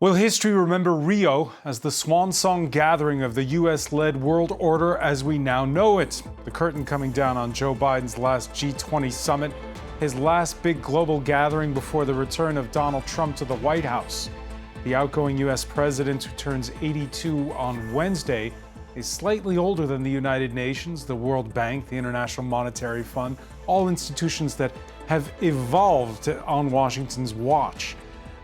Will history remember Rio as the swansong gathering of the US-led world order as we now know it? The curtain coming down on Joe Biden's last G20 summit, his last big global gathering before the return of Donald Trump to the White House. The outgoing US president, who turns 82 on Wednesday, is slightly older than the United Nations, the World Bank, the International Monetary Fund, all institutions that have evolved on Washington's watch.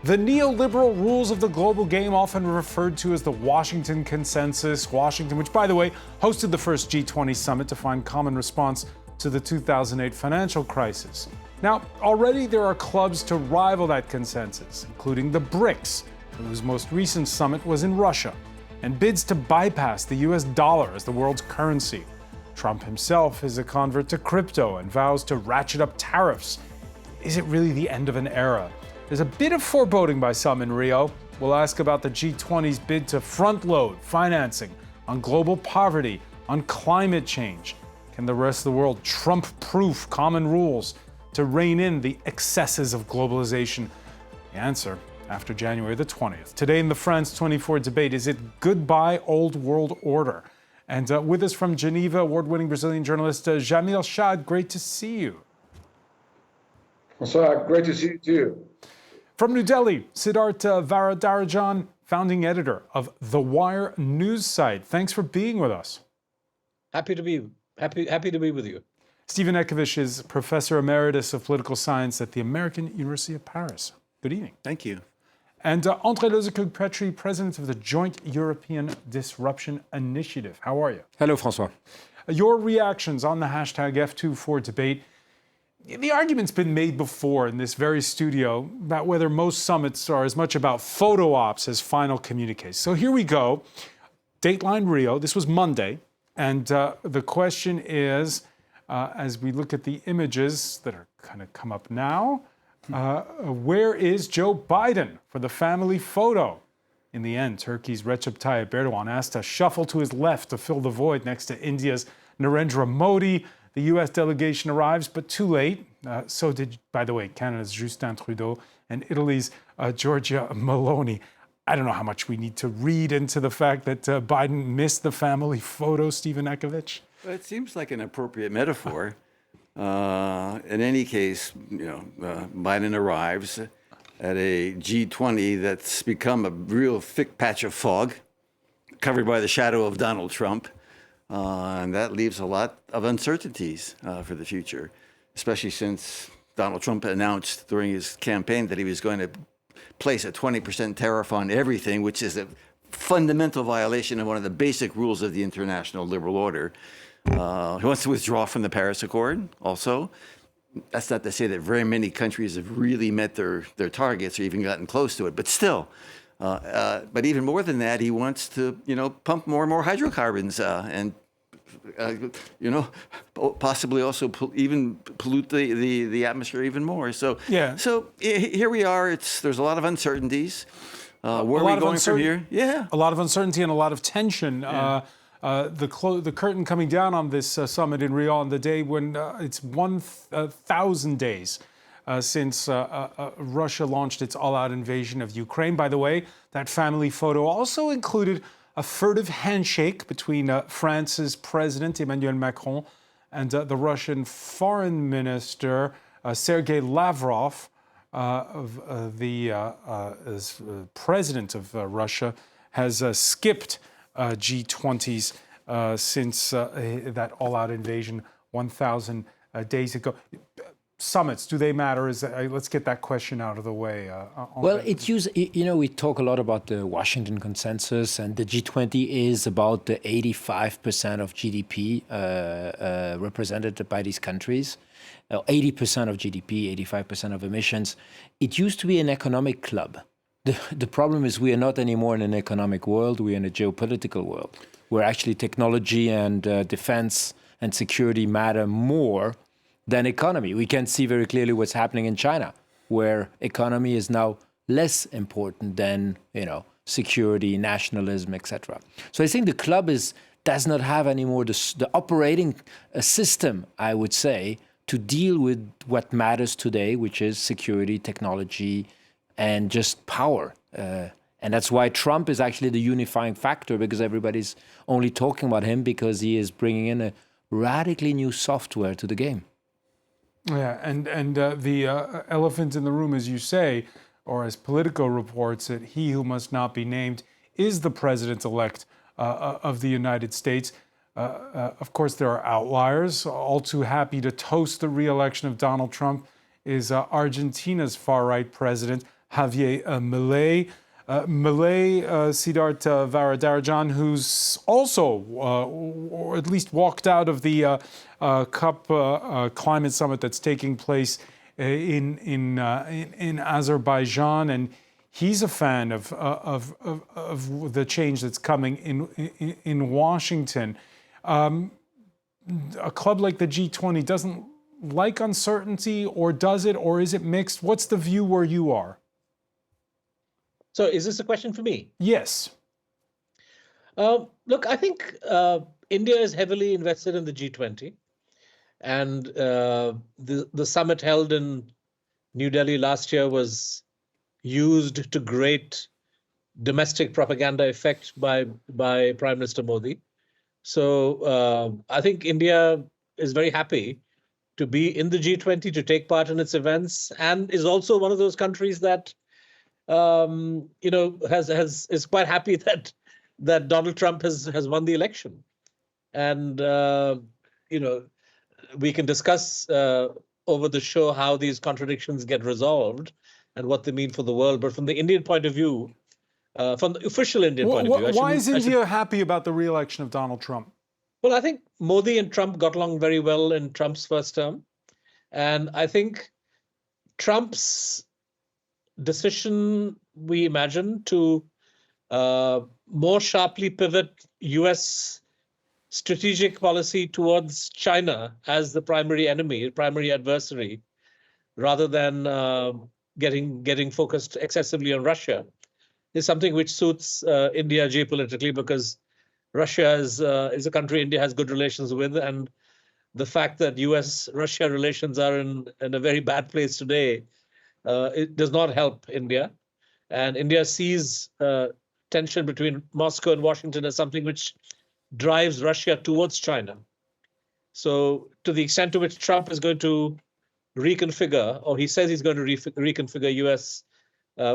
The neoliberal rules of the global game, often referred to as the Washington Consensus, Washington, which, by the way, hosted the first G20 summit to find common response to the 2008 financial crisis. Now, already there are clubs to rival that consensus, including the BRICS, whose most recent summit was in Russia, and bids to bypass the US dollar as the world's currency. Trump himself is a convert to crypto and vows to ratchet up tariffs. Is it really the end of an era? There's a bit of foreboding by some in Rio. We'll ask about the G20's bid to front-load financing on global poverty, on climate change. Can the rest of the world Trump-proof common rules to rein in the excesses of globalization? The answer after January the 20th. Today in the France 24 debate, is it goodbye old world order? And with us from Geneva, award-winning Brazilian journalist Jamil Shad, great to see you. Bonsoir, great to see you too. From New Delhi, Siddharth Varadarajan, founding editor of The Wire news site. Thanks for being with us. Happy to be with you. Stephen Ekovich is professor emeritus of political science at the American University of Paris. Good evening. Thank you. And André Lozekug-Petri, president of the Joint European Disruption Initiative. How are you? Hello, François. Your reactions on the hashtag F24 debate. The argument's been made before in this very studio about whether most summits are as much about photo ops as final communiques. So here we go. Dateline Rio. This was Monday. And the question is, as we look at the images that are kind of come up now, where is Joe Biden for the family photo? In the end, Turkey's Recep Tayyip Erdogan asked to shuffle to his left to fill the void next to India's Narendra Modi. The U.S. delegation arrives, but too late. So did, by the way, Canada's Justin Trudeau and Italy's Giorgia Meloni. I don't know how much we need to read into the fact that Biden missed the family photo, Stephen Ekovich. Well, it seems like an appropriate metaphor. In any case, Biden arrives at a G20 that's become a real thick patch of fog, covered by the shadow of Donald Trump. And that leaves a lot of uncertainties for the future, especially since Donald Trump announced during his campaign that he was going to place a 20% tariff on everything, which is a fundamental violation of one of the basic rules of the international liberal order. He wants to withdraw from the Paris Accord also. That's not to say that very many countries have really met their targets or even gotten close to it, but still. But even more than that, he wants to, pump more and more hydrocarbons and, possibly also even pollute the atmosphere even more. So, So here we are. There's a lot of uncertainties. Where are we going from here? Yeah, a lot of uncertainty and a lot of tension. Yeah. The curtain coming down on this summit in Rio on the day when it's 1,000 days since Russia launched its all-out invasion of Ukraine. By the way, that family photo also included a furtive handshake between France's President Emmanuel Macron and the Russian Foreign Minister Sergei Lavrov. As President of Russia has skipped G20s since that all-out invasion 1,000 days ago. Summits, do they matter? Let's get that question out of the way. Well, we talk a lot about the Washington Consensus, and the G20 is about the 85% of GDP represented by these countries, 80% of GDP, 85% of emissions. It used to be an economic club. The problem is we are not anymore in an economic world, we are in a geopolitical world, where actually technology and defense and security matter more than economy. We can see very clearly what's happening in China, where economy is now less important than, security, nationalism, etc. So I think the club does not have anymore the operating system, I would say, to deal with what matters today, which is security, technology, and just power. And that's why Trump is actually the unifying factor, because everybody's only talking about him because he is bringing in a radically new software to the game. Yeah, and the elephant in the room, as you say, or as Politico reports it, he who must not be named is the president-elect of the United States. Of course, there are outliers. All too happy to toast the re-election of Donald Trump is Argentina's far-right president, Javier Milei. Siddhartha Varadarajan, who's also, or at least walked out of the COP climate summit that's taking place in Azerbaijan, and he's a fan of the change that's coming in Washington. A club like the G20 doesn't like uncertainty, or does it, or is it mixed? What's the view where you are? So is this a question for me? Yes. Look, I think India is heavily invested in the G20. And the summit held in New Delhi last year was used to great domestic propaganda effect by Prime Minister Modi. So I think India is very happy to be in the G20, to take part in its events, and is also one of those countries that is quite happy that Donald Trump has won the election. And we can discuss over the show how these contradictions get resolved and what they mean for the world. But from the Indian point of view, from the official Indian point of view, why is India happy about the re-election of Donald Trump? Well, I think Modi and Trump got along very well in Trump's first term. And I think Trump's decision, we imagine, to more sharply pivot U.S. strategic policy towards China as the primary enemy, primary adversary, rather than getting focused excessively on Russia, is something which suits India geopolitically, because Russia is a country India has good relations with, and the fact that U.S.-Russia relations are in a very bad place today, it does not help India. And India sees tension between Moscow and Washington as something which drives Russia towards China. So to the extent to which Trump is going to reconfigure, or he says he's going to reconfigure U.S.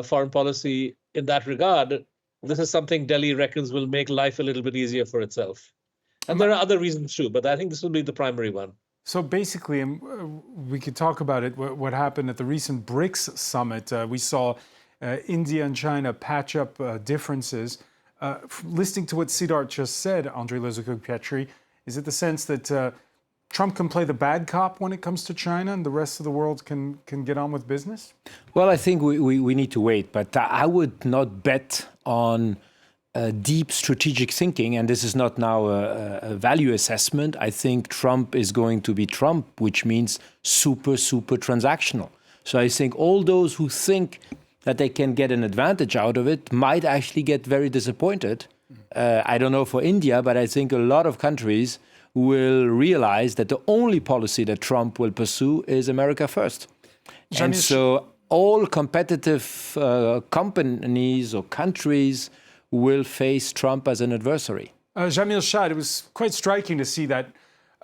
Foreign policy in that regard, this is something Delhi reckons will make life a little bit easier for itself. And there are other reasons too, but I think this will be the primary one. So basically, we could talk about it, what happened at the recent BRICS summit. We saw India and China patch up differences. Listening to what Siddharth just said, Andrei Lozukuk-Petri, is it the sense that Trump can play the bad cop when it comes to China and the rest of the world can get on with business? Well, I think we need to wait, but I would not bet on deep strategic thinking, and this is not now a value assessment. I think Trump is going to be Trump, which means super transactional. So I think all those who think that they can get an advantage out of it might actually get very disappointed. I don't know for India, but I think a lot of countries will realize that the only policy that Trump will pursue is America first. And so all competitive companies or countries will face Trump as an adversary. Jamil Shad, it was quite striking to see that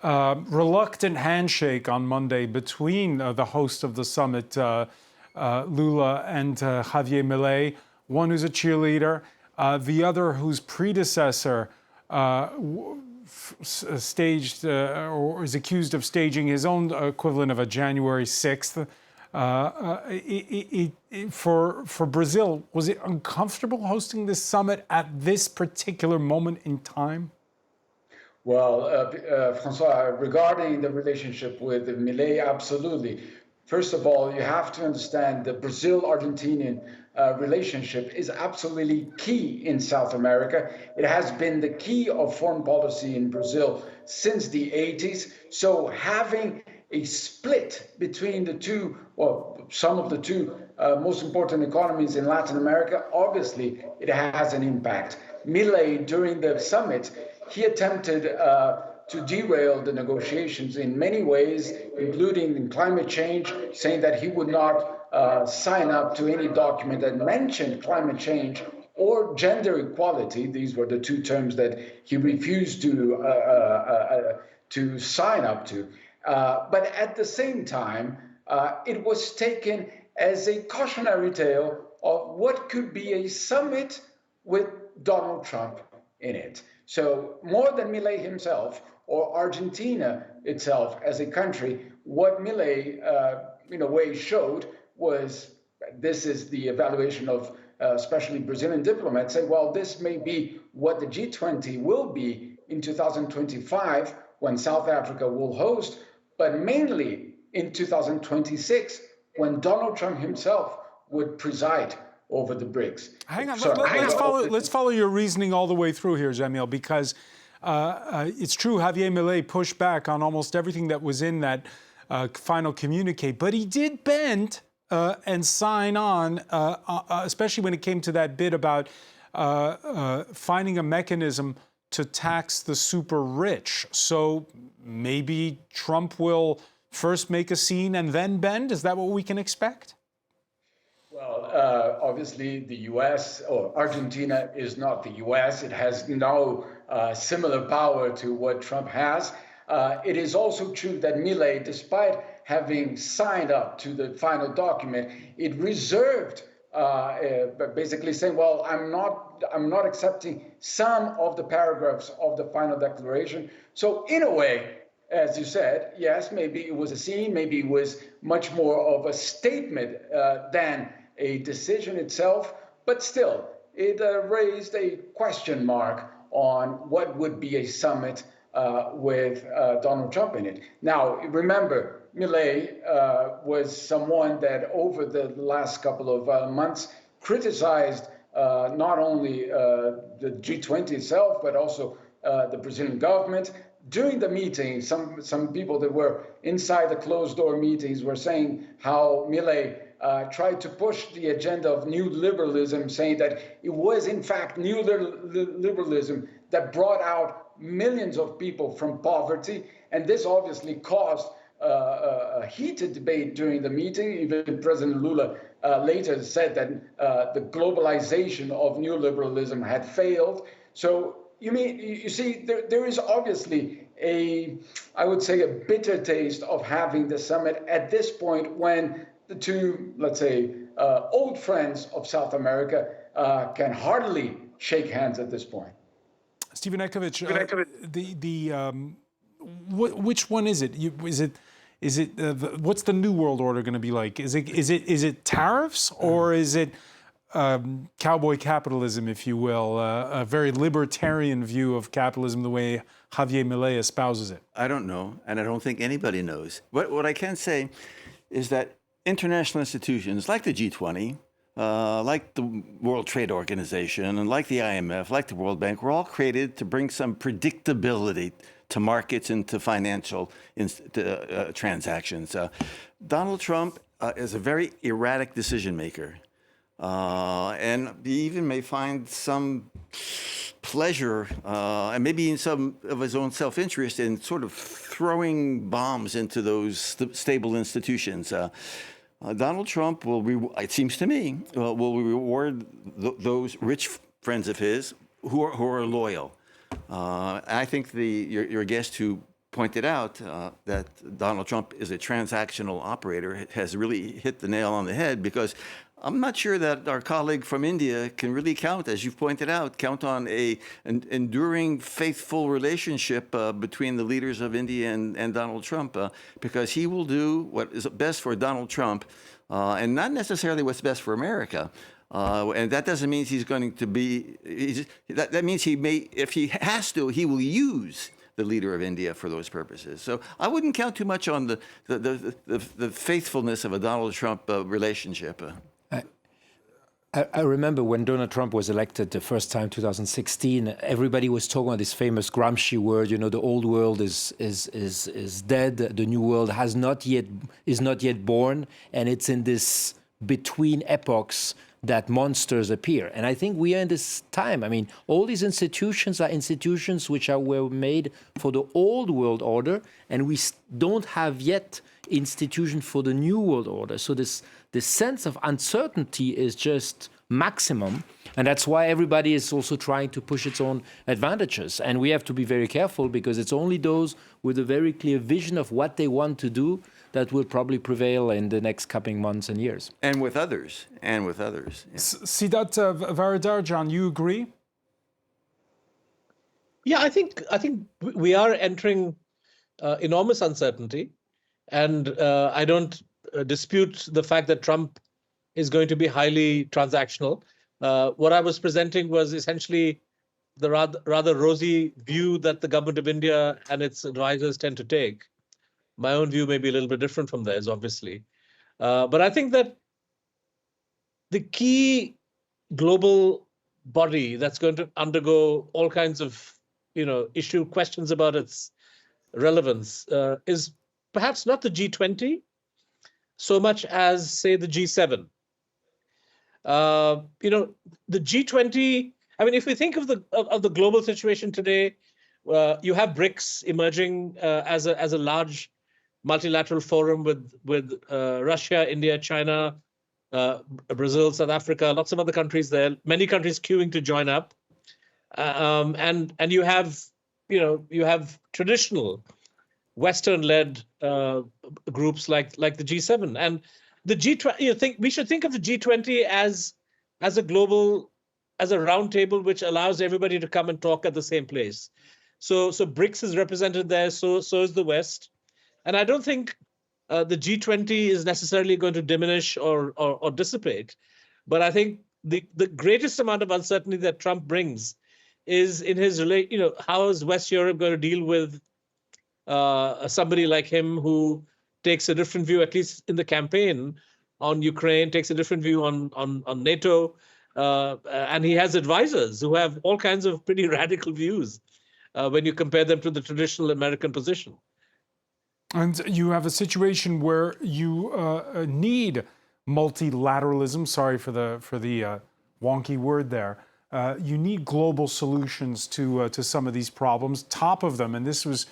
reluctant handshake on Monday between the host of the summit, Lula, and Javier Milei, one who's a cheerleader, the other whose predecessor staged or is accused of staging his own equivalent of a January 6th. For Brazil, was it uncomfortable hosting this summit at this particular moment in time? Well, Francois, regarding the relationship with Milei, absolutely. First of all, you have to understand the Brazil-Argentinian relationship is absolutely key in South America. It has been the key of foreign policy in Brazil since the 80s. So having a split between the two, or some of the two most important economies in Latin America, obviously it has an impact. Milei, during the summit, he attempted to derail the negotiations in many ways, including in climate change, saying that he would not sign up to any document that mentioned climate change or gender equality. These were the two terms that he refused to sign up to. But at the same time, it was taken as a cautionary tale of what could be a summit with Donald Trump in it. So more than Milei himself or Argentina itself as a country, what Milei, in a way, showed was, this is the evaluation of especially Brazilian diplomats, say, well, this may be what the G20 will be in 2025 when South Africa will host, but mainly in 2026 when Donald Trump himself would preside over the BRICS. Hang on, let's follow your reasoning all the way through here, Jamil, because it's true Javier Milei pushed back on almost everything that was in that final communique, but he did bend and sign on, especially when it came to that bit about finding a mechanism to tax the super rich. So maybe Trump will first make a scene and then bend? Is that what we can expect? Well, obviously the U.S. or Argentina is not the U.S. It has no similar power to what Trump has. It is also true that Milei, despite having signed up to the final document, it reserved, basically saying, well, I'm not accepting some of the paragraphs of the final declaration. So in a way, as you said, yes, maybe it was a scene, maybe it was much more of a statement than a decision itself, but still, it raised a question mark on what would be a summit with Donald Trump in it. Now, remember, Milei was someone that over the last couple of months criticized not only the G20 itself, but also the Brazilian government. During the meeting, some people that were inside the closed-door meetings were saying how Milei tried to push the agenda of neoliberalism, saying that it was, in fact, neoliberalism that brought out millions of people from poverty. And this obviously caused a heated debate during the meeting. Even President Lula later said that the globalization of neoliberalism had failed. So you see, there is obviously I would say, a bitter taste of having the summit at this point when the two, let's say, old friends of South America can hardly shake hands at this point. Stephen Ekovich, which one is it? Is it what's the new world order going to be like? Is it tariffs, or is it cowboy capitalism, if you will, a very libertarian view of capitalism, the way Javier Milei espouses it? I don't know, and I don't think anybody knows. What I can say is that international institutions like the G20, like the World Trade Organization, and like the IMF, like the World Bank, were all created to bring some predictability to markets and to financial transactions. Donald Trump is a very erratic decision maker. And he even may find some pleasure and maybe in some of his own self-interest in sort of throwing bombs into those stable institutions. Donald Trump will, it seems to me, will reward those rich friends of his who are loyal. I think your guest who pointed out that Donald Trump is a transactional operator has really hit the nail on the head, because I'm not sure that our colleague from India can really count, as you've pointed out, count on an enduring, faithful relationship between the leaders of India and Donald Trump, because he will do what is best for Donald Trump and not necessarily what's best for America. And that doesn't mean he's going to be, that means he may, if he has to, he will use the leader of India for those purposes. So I wouldn't count too much on the faithfulness of a Donald Trump relationship. I remember when Donald Trump was elected the first time, 2016, everybody was talking about this famous Gramsci word, you know, the old world is dead, the new world is not yet born, and it's in this between epochs that monsters appear. And I think we are in this time. I mean, all these institutions are institutions which were made for the old world order, and we don't have yet institutions for the new world order. So this sense of uncertainty is just maximum. And that's why everybody is also trying to push its own advantages. And we have to be very careful, because it's only those with a very clear vision of what they want to do that will probably prevail in the next coming months and years. And with others. Yeah. Siddharth Varadarajan, you agree? Yeah, I think we are entering enormous uncertainty, and I don't dispute the fact that Trump is going to be highly transactional. What I was presenting was essentially the rather rosy view that the government of India and its advisors tend to take. My own view may be a little bit different from theirs, obviously. But I think that the key global body that's going to undergo all kinds of, issue questions about its relevance is perhaps not the G20 so much as, say, the G7. The G20. I mean, if we think of the global situation today, you have BRICS emerging as a large multilateral forum with Russia, India, China, Brazil, South Africa, lots of other countries there. Many countries queuing to join up, and you have traditional Western-led groups like the G7 and the G20. We should think of the G20 as a round table which allows everybody to come and talk at the same place. So BRICS is represented there. So is the West, and I don't think the G20 is necessarily going to diminish or dissipate. But I think the greatest amount of uncertainty that Trump brings is in his how is West Europe going to deal with somebody like him who takes a different view, at least in the campaign, on Ukraine, takes a different view on NATO, and he has advisors who have all kinds of pretty radical views when you compare them to the traditional American position. And you have a situation where you need multilateralism. Sorry for the wonky word there. You need global solutions to some of these problems. Top of them, and this was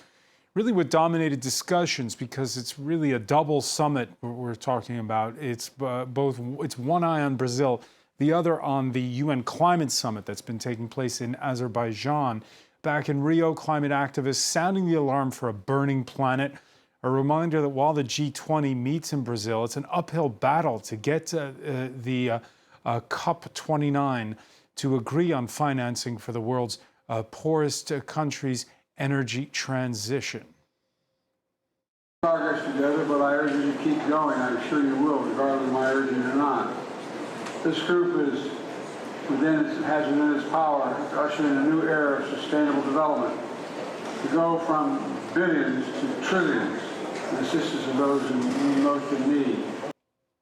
really what dominated discussions, because it's really a double summit we're talking about. It's it's one eye on Brazil, the other on the UN Climate Summit that's been taking place in Azerbaijan. Back in Rio, climate activists sounding the alarm for a burning planet. A reminder that while the G20 meets in Brazil, it's an uphill battle to get the COP29 to agree on financing for the world's poorest countries' energy transition. Progress together, but I urge you to keep going. I'm sure you will, regardless of my urging or not. This group has within its power to usher in a new era of sustainable development, to go from billions to trillions in assistance of those most in need.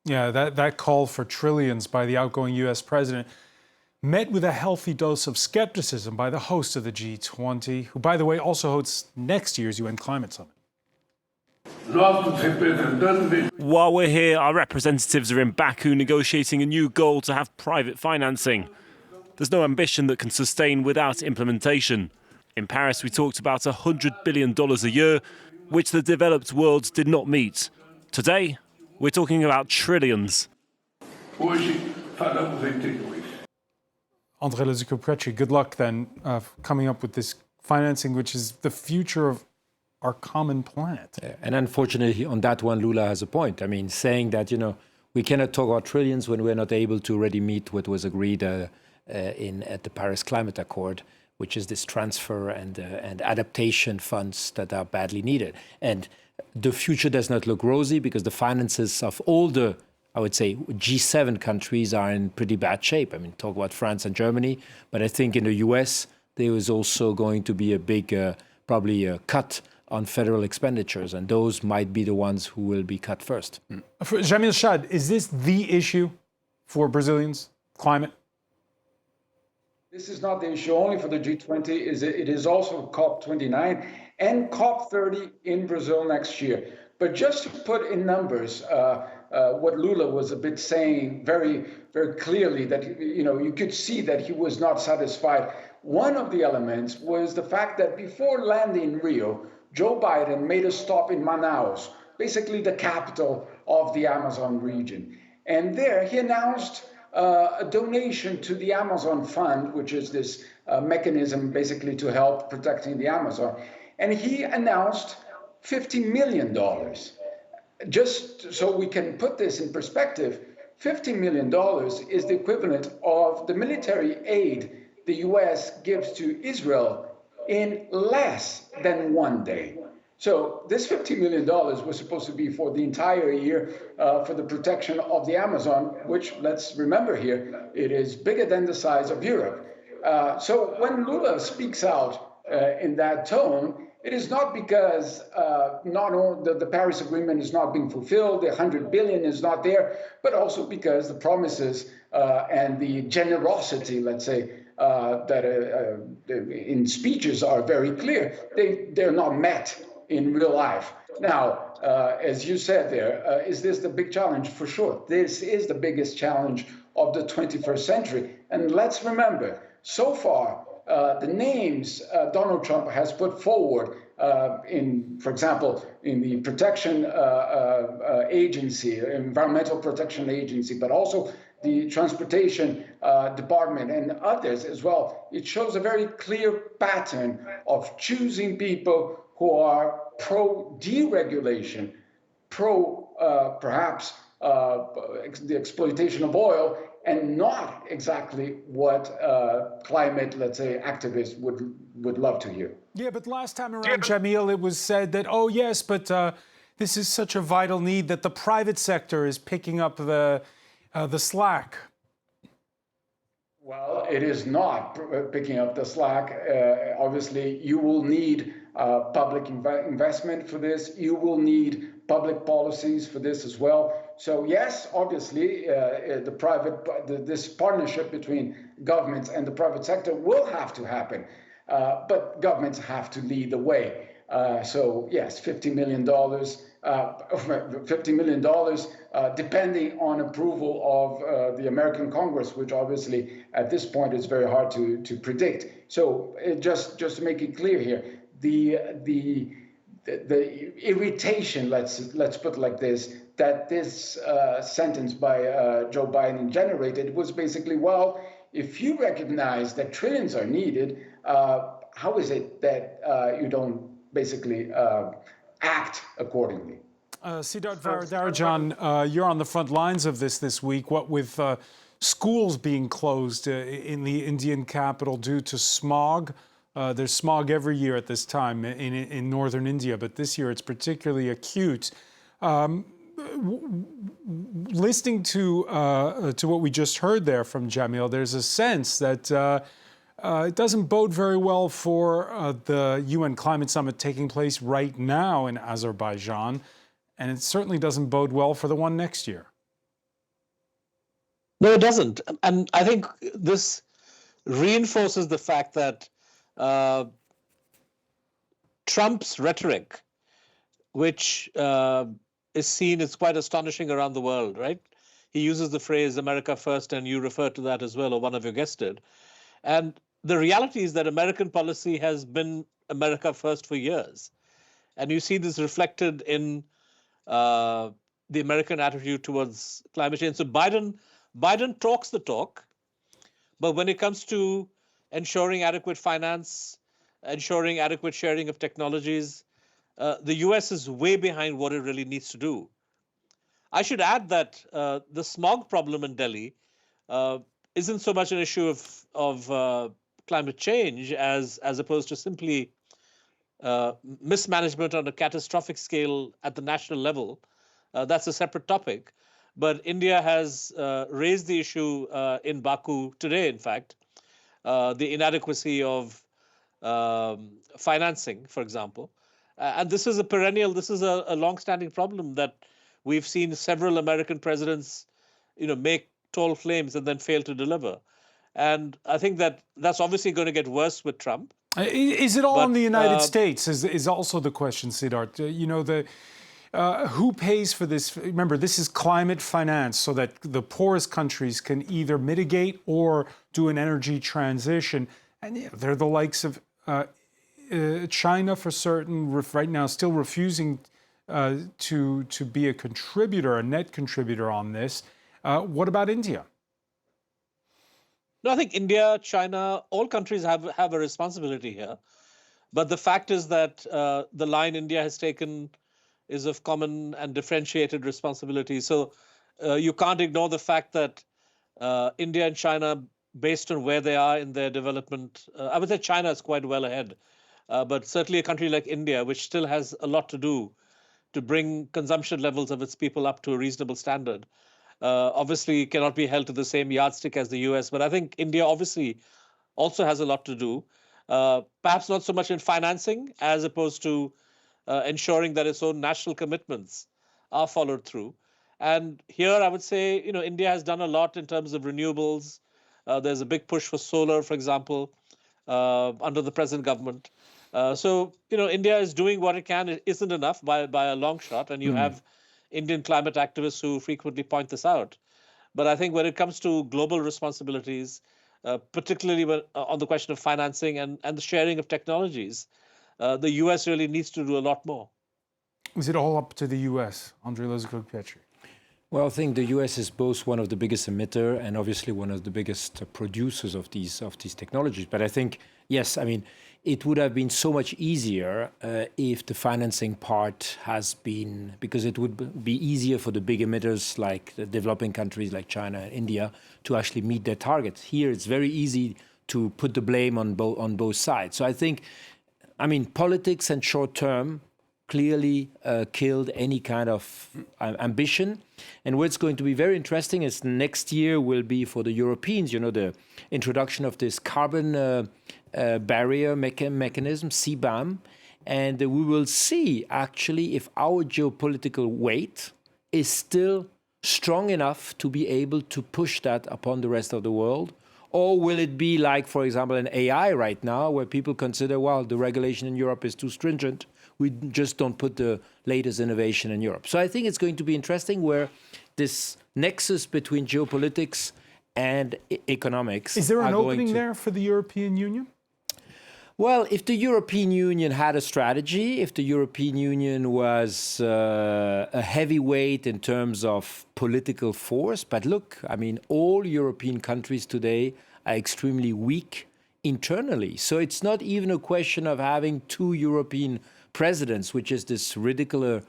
Yeah, that call for trillions by the outgoing U.S. president met with a healthy dose of skepticism by the host of the G20, who, by the way, also hosts next year's UN Climate Summit. While we're here, our representatives are in Baku negotiating a new goal to have private financing. There's no ambition that can sustain without implementation. In Paris, we talked about $100 billion a year, which the developed world did not meet. Today, we're talking about trillions. André Lezuko-Prechi, good luck then coming up with this financing, which is the future of our common planet. And unfortunately, on that one, Lula has a point. I mean, saying that, we cannot talk about trillions when we're not able to already meet what was agreed at the Paris Climate Accord, which is this transfer and adaptation funds that are badly needed. And the future does not look rosy because the finances of all the, I would say, G7 countries are in pretty bad shape. I mean, talk about France and Germany, but I think in the US, there is also going to be a big, probably a cut on federal expenditures, and those might be the ones who will be cut first. For Jamil Shad, is this the issue for Brazilians, climate? This is not the issue only for the G20, it is also COP29 and COP30 in Brazil next year. But just to put in numbers, what Lula was a bit saying very, very clearly, that you could see that he was not satisfied. One of the elements was the fact that before landing in Rio, Joe Biden made a stop in Manaus, basically the capital of the Amazon region. And there he announced a donation to the Amazon Fund, which is this mechanism basically to help protecting the Amazon. And he announced $50 million. Just so we can put this in perspective, $50 million is the equivalent of the military aid the US gives to Israel in less than 1 day. So this $50 million was supposed to be for the entire year for the protection of the Amazon, which, let's remember here, it is bigger than the size of Europe. So when Lula speaks out in that tone, it is not because not only the Paris Agreement is not being fulfilled, the 100 billion is not there, but also because the promises and the generosity, let's say, that in speeches are very clear, they're not met in real life. Now, as you said there, is this the big challenge? For sure, this is the biggest challenge of the 21st century. And let's remember, so far, the names Donald Trump has put forward for example, in the protection agency, environmental protection agency, but also the transportation department and others as well, it shows a very clear pattern of choosing people who are pro-deregulation, perhaps the exploitation of oil, and not exactly what climate, let's say, activists would love to hear. Yeah, but last time around, Jamil, it was said that, oh, yes, but this is such a vital need that the private sector is picking up the slack. Well, it is not picking up the slack. Obviously, you will need public investment for this. You will need public policies for this as well. So yes, obviously, this partnership between governments and the private sector will have to happen, but governments have to lead the way. So yes, $50 million, depending on approval of the American Congress, which obviously at this point is very hard to predict. So just to make it clear here, the irritation, let's put it like this, that this sentence by Joe Biden generated was basically, well, if you recognize that trillions are needed, how is it that you don't basically act accordingly? Siddharth Varadarajan, you're on the front lines of this week. What with schools being closed in the Indian capital due to smog. There's smog every year at this time in northern India, but this year it's particularly acute. Listening to what we just heard there from Jamil, there's a sense that it doesn't bode very well for the UN climate summit taking place right now in Azerbaijan, and it certainly doesn't bode well for the one next year. No, it doesn't. And I think this reinforces the fact that Trump's rhetoric, which is seen as quite astonishing around the world, right? He uses the phrase America first, and you refer to that as well, or one of your guests did. And the reality is that American policy has been America first for years. And you see this reflected in the American attitude towards climate change. So Biden talks the talk, but when it comes to ensuring adequate finance, ensuring adequate sharing of technologies, the US is way behind what it really needs to do. I should add that the smog problem in Delhi isn't so much an issue of climate change as opposed to simply mismanagement on a catastrophic scale at the national level. That's a separate topic. But India has raised the issue in Baku today, in fact, the inadequacy of financing, for example. And this is a long-standing problem that we've seen several American presidents, make tall claims and then fail to deliver. And I think that's obviously going to get worse with Trump. Is it all in the United States is also the question, Siddharth. Who pays for this? Remember, this is climate finance so that the poorest countries can either mitigate or do an energy transition. And they're the likes of China for certain, right now still refusing to be a contributor, a net contributor on this. What about India? No, I think India, China, all countries have a responsibility here. But the fact is that the line India has taken is of common and differentiated responsibility. So you can't ignore the fact that India and China, based on where they are in their development, I would say China is quite well ahead. But certainly a country like India, which still has a lot to do to bring consumption levels of its people up to a reasonable standard, obviously cannot be held to the same yardstick as the US. But I think India obviously also has a lot to do, perhaps not so much in financing as opposed to ensuring that its own national commitments are followed through. And here I would say, India has done a lot in terms of renewables. There's a big push for solar, for example, under the present government. So, India is doing what it can. It isn't enough by a long shot. And you have Indian climate activists who frequently point this out. But I think when it comes to global responsibilities, particularly on the question of financing and the sharing of technologies, the US really needs to do a lot more. Is it all up to the US, Andrei Lozikog-Pietri? Well, I think the US is both one of the biggest emitter and obviously one of the biggest producers of these technologies. But I think, yes, I mean, it would have been so much easier if the financing part has been, because it would be easier for the big emitters like the developing countries like China and India to actually meet their targets. Here, it's very easy to put the blame on both sides. So I think, I mean, politics and short term clearly killed any kind of ambition. And what's going to be very interesting is next year will be for the Europeans, the introduction of this carbon barrier mechanism, CBAM. And we will see actually if our geopolitical weight is still strong enough to be able to push that upon the rest of the world. Or will it be like, for example, an AI right now, where people consider, well, the regulation in Europe is too stringent. We just don't put the latest innovation in Europe. So I think it's going to be interesting where this nexus between geopolitics and economics. Is there an opening there for the European Union? Well, if the European Union had a strategy, if the European Union was a heavyweight in terms of political force, but look, I mean, all European countries today are extremely weak internally. So it's not even a question of having two European presidents, which is this ridiculous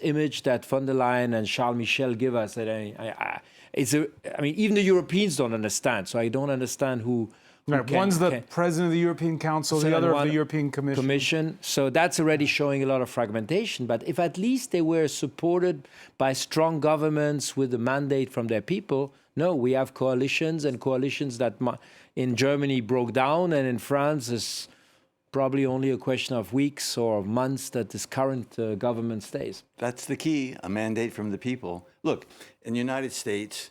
image that von der Leyen and Charles Michel give us. That I mean, even the Europeans don't understand. So I don't understand who. Right. One's the president of the European Council, the other of the European Commission. So that's already showing a lot of fragmentation. But if at least they were supported by strong governments with a mandate from their people, no, we have coalitions that in Germany broke down, and in France is probably only a question of weeks or months that this current government stays. That's the key, a mandate from the people. Look, in the United States,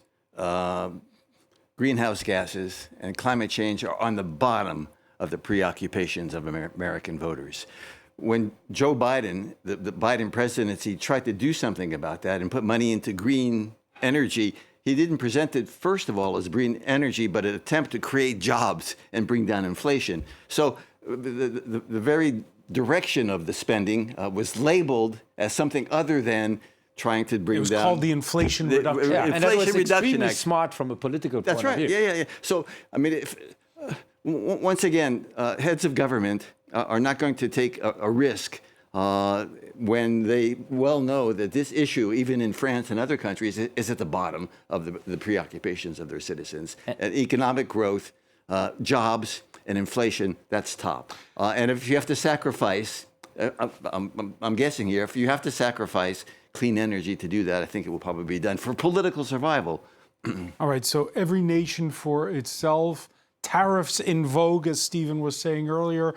greenhouse gases and climate change are on the bottom of the preoccupations of American voters. When Joe Biden, the Biden presidency, tried to do something about that and put money into green energy, he didn't present it, first of all, as green energy, but an attempt to create jobs and bring down inflation. So the very direction of the spending was labeled as something other than trying to bring down. It was called the Inflation Reduction Act. And that was extremely smart from a political point of view. Yeah. So, I mean, once again, heads of government are not going to take a risk when they well know that this issue, even in France and other countries, is at the bottom of the preoccupations of their citizens. And economic growth, jobs, and inflation, that's top. And if you have to sacrifice, I'm guessing here, if you have to sacrifice clean energy to do that, I think it will probably be done for political survival. All right, so every nation for itself, tariffs in vogue, as Stephen was saying earlier,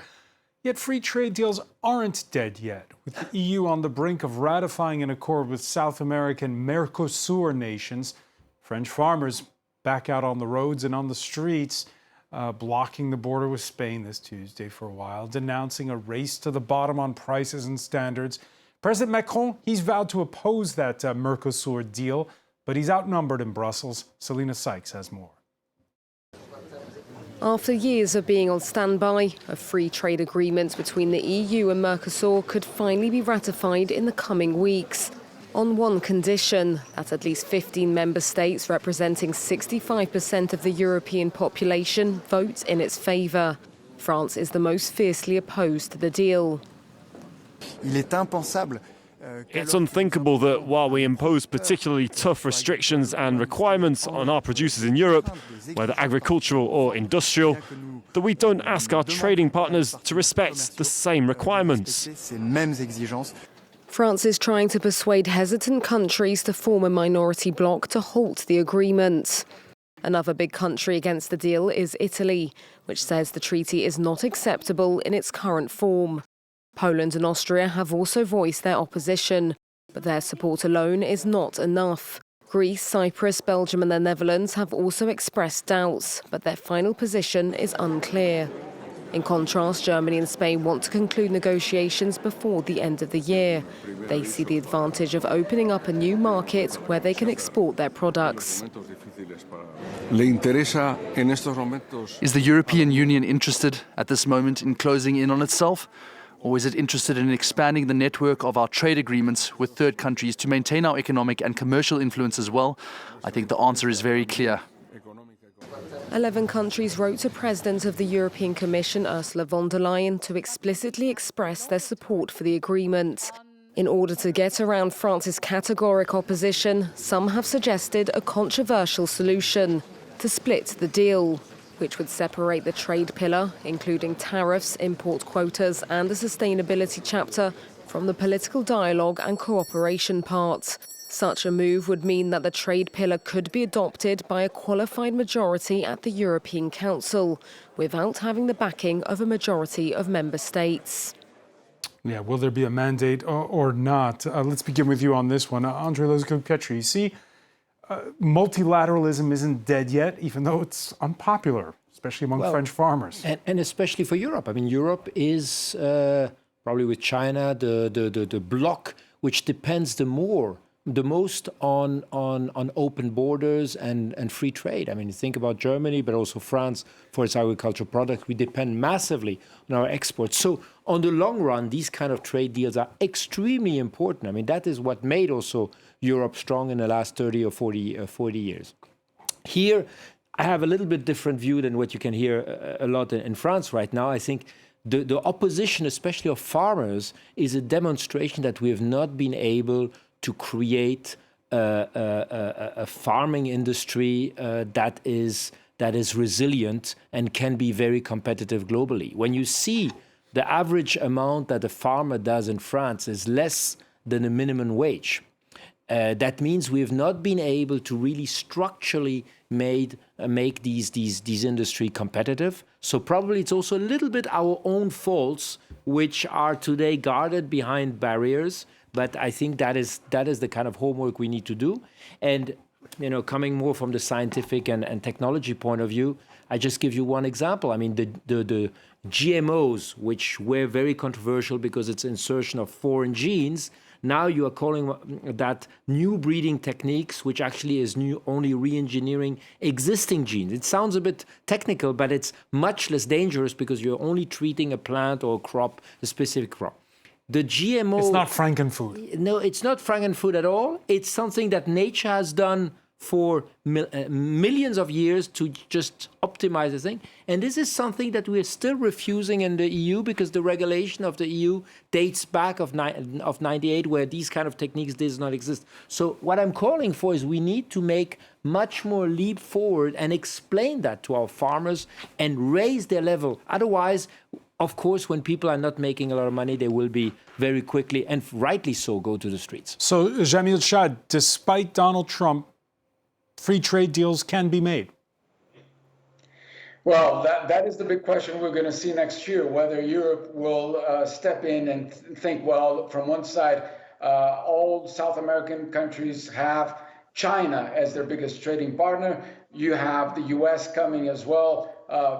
yet free trade deals aren't dead yet. With the EU on the brink of ratifying an accord with South American Mercosur nations, French farmers back out on the roads and on the streets, blocking the border with Spain this Tuesday for a while, denouncing a race to the bottom on prices and standards. President Macron, he's vowed to oppose that Mercosur deal, but he's outnumbered in Brussels. Selena Sykes has more. After years of being on standby, a free trade agreement between the EU and Mercosur could finally be ratified in the coming weeks. On one condition, that at least 15 member states representing 65% of the European population vote in its favour. France is the most fiercely opposed to the deal. It's unthinkable that while we impose particularly tough restrictions and requirements on our producers in Europe, whether agricultural or industrial, that we don't ask our trading partners to respect the same requirements. France is trying to persuade hesitant countries to form a minority bloc to halt the agreement. Another big country against the deal is Italy, which says the treaty is not acceptable in its current form. Poland and Austria have also voiced their opposition, but their support alone is not enough. Greece, Cyprus, Belgium and the Netherlands have also expressed doubts, but their final position is unclear. In contrast, Germany and Spain want to conclude negotiations before the end of the year. They see the advantage of opening up a new market where they can export their products. Is the European Union interested at this moment in closing in on itself? Or is it interested in expanding the network of our trade agreements with third countries to maintain our economic and commercial influence as well? I think the answer is very clear. 11 countries wrote to President of the European Commission, Ursula von der Leyen, to explicitly express their support for the agreement. In order to get around France's categoric opposition, some have suggested a controversial solution: to split the deal, which would separate the trade pillar, including tariffs, import quotas and the sustainability chapter, from the political dialogue and cooperation part. Such a move would mean that the trade pillar could be adopted by a qualified majority at the European Council, without having the backing of a majority of member states. Yeah, will there be a mandate or not? Let's begin with you on this one. Andrei Lozko-Petri, you see, multilateralism isn't dead yet, even though it's unpopular, especially among French farmers. And especially for Europe. I mean, Europe is probably with China the bloc which depends the most on open borders and free trade. I mean, think about Germany, but also France for its agricultural products. We depend massively on our exports. So on the long run, these kind of trade deals are extremely important. I mean, that is what made also Europe strong in the last 30 or 40 years. Here, I have a little bit different view than what you can hear a lot in France right now. I think the opposition, especially of farmers, is a demonstration that we have not been able to create a farming industry that is resilient and can be very competitive globally. When you see the average amount that a farmer does in France is less than a minimum wage, that means we have not been able to really structurally make these industry competitive. So probably it's also a little bit our own faults, which are today guarded behind barriers. But I think that is the kind of homework we need to do. And, you know, coming more from the scientific and technology point of view, I just give you one example. I mean, the GMOs, which were very controversial because it's insertion of foreign genes, now you are calling that new breeding techniques, which actually is only re-engineering existing genes. It sounds a bit technical, but it's much less dangerous because you're only treating a plant or a crop, a specific crop. The GMO... It's not frankenfood. No, it's not frankenfood at all. It's something that nature has done for millions of years to just optimize the thing. And this is something that we're still refusing in the EU because the regulation of the EU dates back of 98, where these kind of techniques does not exist. So what I'm calling for is we need to make much more leap forward and explain that to our farmers and raise their level. Otherwise, of course, when people are not making a lot of money, they will be very quickly, and rightly so, go to the streets. So, Jamil Shah, despite Donald Trump, free trade deals can be made. Well, that is the big question we're going to see next year, whether Europe will step in and think, well, from one side, all South American countries have China as their biggest trading partner. You have the US coming as well,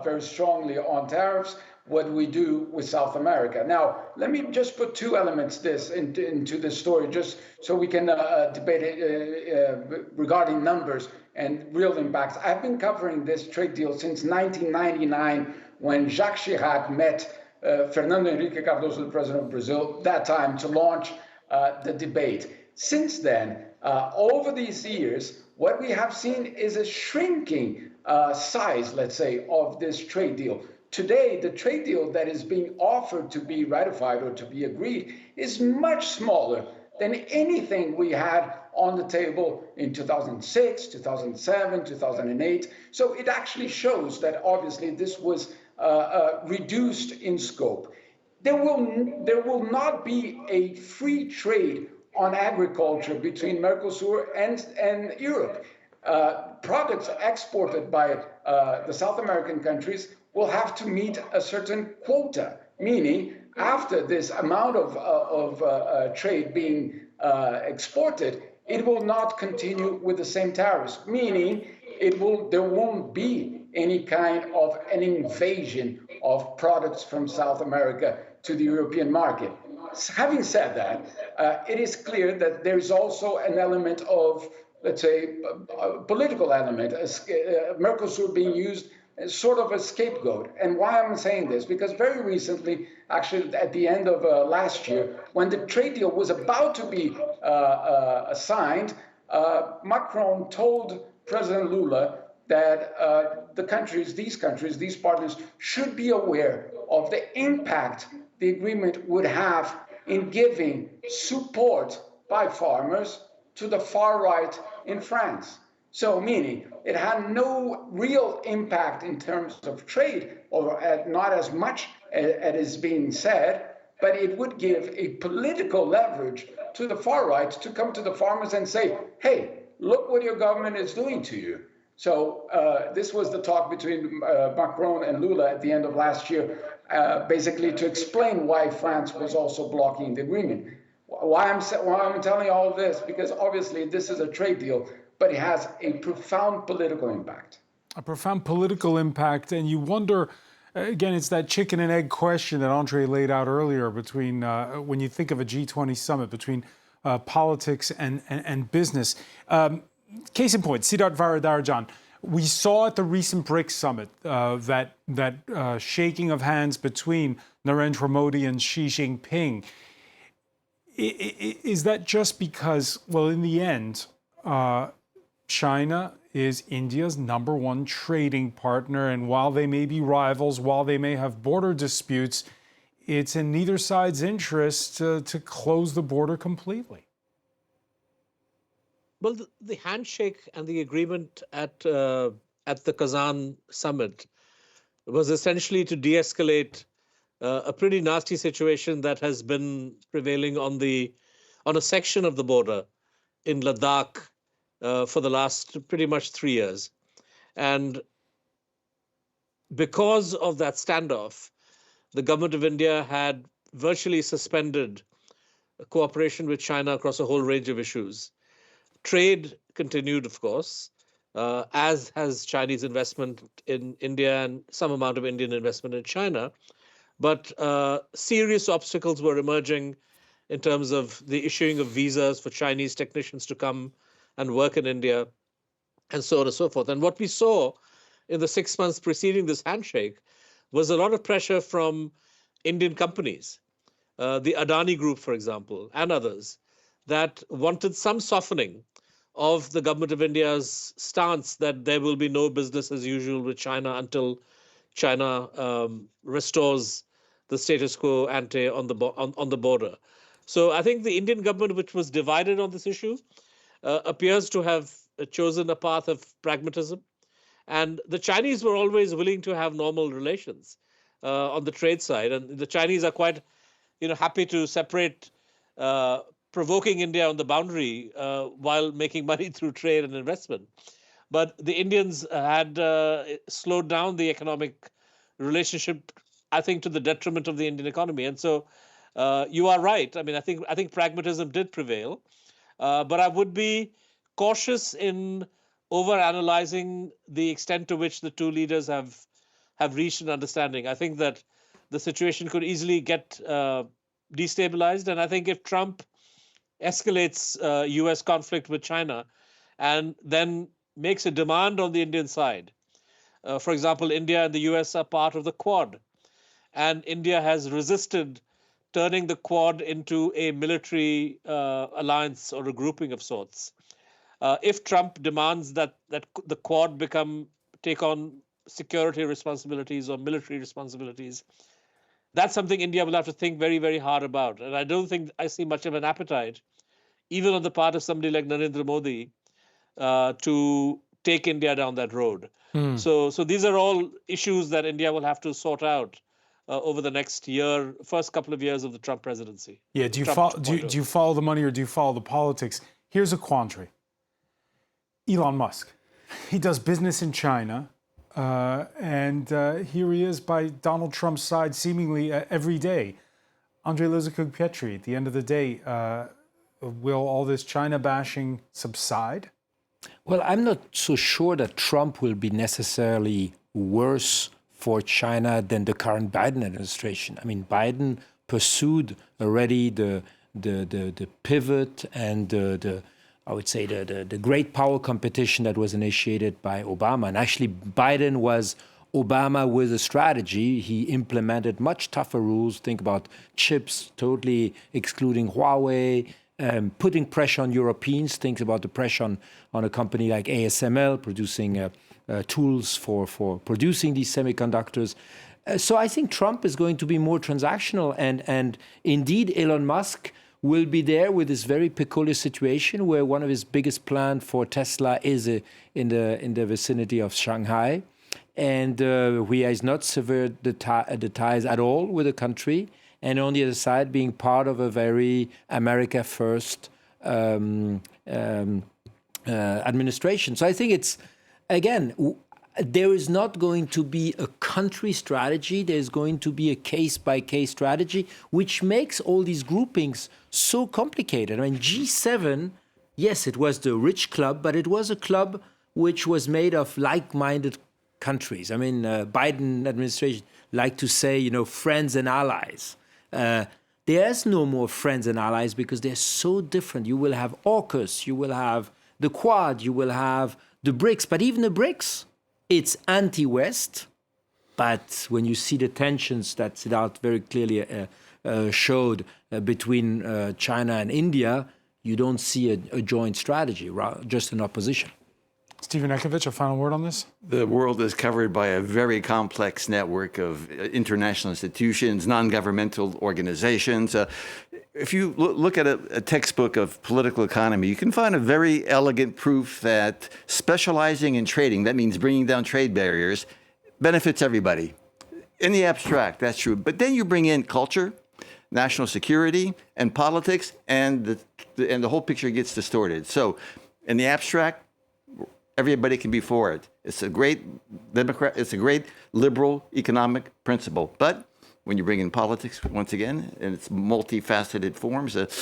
very strongly on tariffs. What do we do with South America? Now, let me just put two elements into this story, just so we can debate it regarding numbers and real impacts. I've been covering this trade deal since 1999, when Jacques Chirac met Fernando Henrique Cardoso, the president of Brazil, that time to launch the debate. Since then, over these years, what we have seen is a shrinking size, let's say, of this trade deal. Today, the trade deal that is being offered to be ratified or to be agreed is much smaller than anything we had on the table in 2006, 2007, 2008. So it actually shows that obviously this was reduced in scope. There will not be a free trade on agriculture between Mercosur and Europe. Products exported by the South American countries will have to meet a certain quota, meaning after this amount of trade being exported, it will not continue with the same tariffs, meaning there won't be any kind of an invasion of products from South America to the European market. Having said that, it is clear that there's also an element of, let's say, a political element, Mercosur being used as sort of a scapegoat. And why I'm saying this? Because very recently, actually at the end of last year, when the trade deal was about to be signed, Macron told President Lula that these partners should be aware of the impact the agreement would have in giving support by farmers to the far right in France. So meaning it had no real impact in terms of trade, or not as much as is being said, but it would give a political leverage to the far right to come to the farmers and say, hey, look what your government is doing to you. So this was the talk between Macron and Lula at the end of last year, basically to explain why France was also blocking the agreement. Why I'm telling you all of this? Because obviously this is a trade deal, but it has a profound political impact. A profound political impact, and you wonder, again, it's that chicken and egg question that Andre laid out earlier between, when you think of a G20 summit, between politics and business. Case in point, Siddharth Varadarajan, we saw at the recent BRICS summit that shaking of hands between Narendra Modi and Xi Jinping. Is that just because, well, in the end, China is India's #1 trading partner, and while they may be rivals, while they may have border disputes, it's in neither side's interest to close the border completely? Well, the handshake and the agreement at the Kazan summit was essentially to de-escalate a pretty nasty situation that has been prevailing on a section of the border in Ladakh for the last pretty much 3 years. And because of that standoff, the government of India had virtually suspended cooperation with China across a whole range of issues. Trade continued, of course, as has Chinese investment in India and some amount of Indian investment in China. But serious obstacles were emerging in terms of the issuing of visas for Chinese technicians to come and work in India, and so on and so forth. And what we saw in the 6 months preceding this handshake was a lot of pressure from Indian companies, the Adani Group, for example, and others, that wanted some softening of the government of India's stance that there will be no business as usual with China until China restores the status quo ante on the border. So I think the Indian government, which was divided on this issue, appears to have chosen a path of pragmatism. And the Chinese were always willing to have normal relations on the trade side. And the Chinese are quite happy to separate provoking India on the boundary while making money through trade and investment. But the Indians had slowed down the economic relationship, I think, to the detriment of the Indian economy. And so you are right. I mean, I think pragmatism did prevail. But I would be cautious in over-analyzing the extent to which the two leaders have reached an understanding. I think that the situation could easily get destabilized. And I think if Trump escalates U.S. conflict with China and then makes a demand on the Indian side, for example, India and the U.S. are part of the Quad, and India has resisted turning the Quad into a military alliance or a grouping of sorts. If Trump demands that the Quad take on security responsibilities or military responsibilities, that's something India will have to think very, very hard about. And I don't think I see much of an appetite, even on the part of somebody like Narendra Modi, to take India down that road. So these are all issues that India will have to sort out over the next year, first couple of years of the Trump presidency. Yeah, do you follow the money or do you follow the politics? Here's a quandary. Elon Musk, he does business in China, and here he is by Donald Trump's side seemingly every day. Andrei Lizakug-Petri, at the end of the day, will all this China bashing subside? Well, I'm not so sure that Trump will be necessarily worse for China than the current Biden administration. I mean, Biden pursued already the pivot and I would say the great power competition that was initiated by Obama. And actually, Biden was Obama with a strategy. He implemented much tougher rules. Think about chips, totally excluding Huawei, putting pressure on Europeans. Think about the pressure on a company like ASML producing tools for producing these semiconductors. So I think Trump is going to be more transactional, and indeed Elon Musk will be there with this very peculiar situation where one of his biggest plans for Tesla is in the vicinity of Shanghai, and he has not severed the ties at all with the country, and on the other side being part of a very America first administration. So I think it's, again, there is not going to be a country strategy. There's going to be a case-by-case strategy, which makes all these groupings so complicated. I mean, G7, yes, it was the rich club, but it was a club which was made of like-minded countries. I mean, Biden administration like to say, friends and allies. There's no more friends and allies because they're so different. You will have AUKUS, you will have the Quad, you will have the BRICS, but even the BRICS, it's anti-West. But when you see the tensions that Siddharth very clearly showed between China and India, you don't see a joint strategy, just an opposition. Stephen Ekovich, a final word on this? The world is covered by a very complex network of international institutions, non-governmental organizations. If you look at a textbook of political economy, you can find a very elegant proof that specializing in trading, that means bringing down trade barriers, benefits everybody. In the abstract, that's true. But then you bring in culture, national security, and politics, and the whole picture gets distorted. So in the abstract, everybody can be for it. It's a great liberal economic principle. But when you bring in politics, once again, in its multifaceted forms, it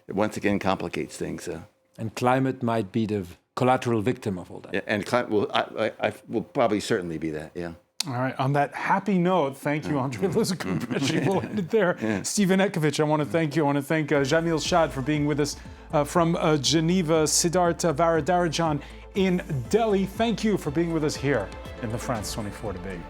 once again complicates things. And climate might be the collateral victim of all that. Yeah, and climate will probably certainly be that, yeah. All right, on that happy note, thank you, Andrei Lizakug-Petri. We'll end it there. Yeah. Stephen Ekovich, I want to thank you. I want to thank Jamil Shad for being with us from Geneva, Siddharth Varadarajan in Delhi. Thank you for being with us here in the France 24 debate.